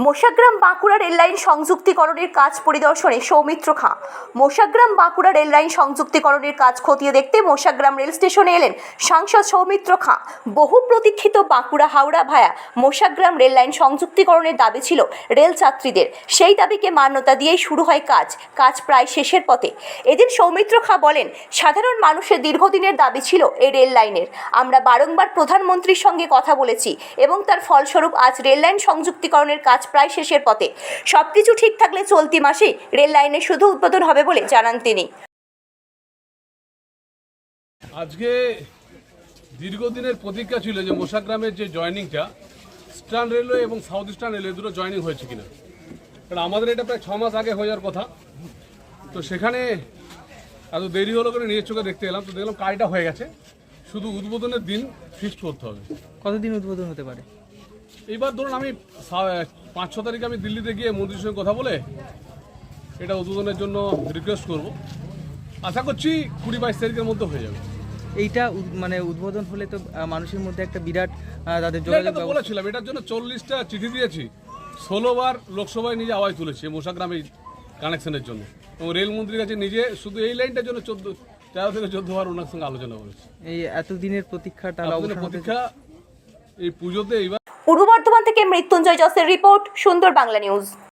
Moshagram Bankura rail line সংযুক্তিকরণের কাজ পরিদর্শনে Soumitra Khan. Moshagram Bankura rail line সংযুক্তিকরণের কাজ খতিয়ে দেখতে মোশাগ্রাম রেল স্টেশনে এলেন সাংসদ সৌমিত্র খাঁ। বহু প্রতীক্ষিত বাঁকুড়া হাওড়া ভায়া মোশাগ্রাম রেললাইন সংযুক্তিকরণের দাবি ছিল রেল যাত্রীদের। সেই দাবিকে মান্যতা দিয়েই শুরু হয় কাজ প্রায় শেষের পথে। এদিন সৌমিত্র খাঁ বলেন, সাধারণ মানুষের দীর্ঘদিনের দাবি ছিল এই রেল লাইনের। আমরা বারংবার প্রধানমন্ত্রীর সঙ্গে কথা বলেছি এবং তার ফলস্বরূপ আজ রেললাইন সংযুক্তিকরণের কাজ প্রায় শেষের পথে। সবকিছু ঠিক থাকলে চলতি মাসেই রেল লাইনের শুধু উদ্বোধন হবে বলে জানান তিনি। আজকে দীর্ঘদিনের প্রতীক্ষা ছিল যে মোশাগ্রামের যে জয়েনিংটা ইস্টার্ন রেলওয়ে এবং সাউথ ইস্টার্ন রেলওয়ে দুটো জয়েনিং হয়েছে কিনা, কারণ আমাদের এটা প্রায় 6 মাস আগে হয়ে যাওয়ার কথা। তো সেখানে এত দেরি হলো করে নিজের চোখে দেখতে এলাম, তো দেখলাম কাজটা হয়ে গেছে, শুধু উদ্বোধনের দিন ফিক্সড করতে হবে। কতদিন উদ্বোধন হতে পারে? এইবার ধরুন আমি 5-6 তারিখে আমি দিল্লিতে গিয়ে মন্ত্রীর সঙ্গে কথা বলে এটা উদ্বোধনের জন্য রিকোয়েস্ট করব। আশা করছি 20-22 তারিখের মধ্যে হয়ে যাবে। এইটা মানে উদ্বোধন হলে তো মানুষের মধ্যে একটা বিরাট তাদের যোগাযোগ বলেছিলাম, এটার জন্য 40টা চিঠি দিয়েছি, 16 বার লোকসভায় নিজে আওয়াজ তুলেছি মোশাগ্রাম এই কানেকশনের জন্য, এবং রেলমন্ত্রীর কাছে নিজে শুধু এই লাইনটার জন্য 13 থেকে 14 বার ওনার সঙ্গে আলোচনা করেছি। এই এতদিনের প্রতীক্ষার প্রতীক্ষা এই পুজোতে এইবার। পূর্ব বর্ধমান থেকে মৃত্যুঞ্জয় জসের রিপোর্ট, সুন্দর বাংলা নিউজ।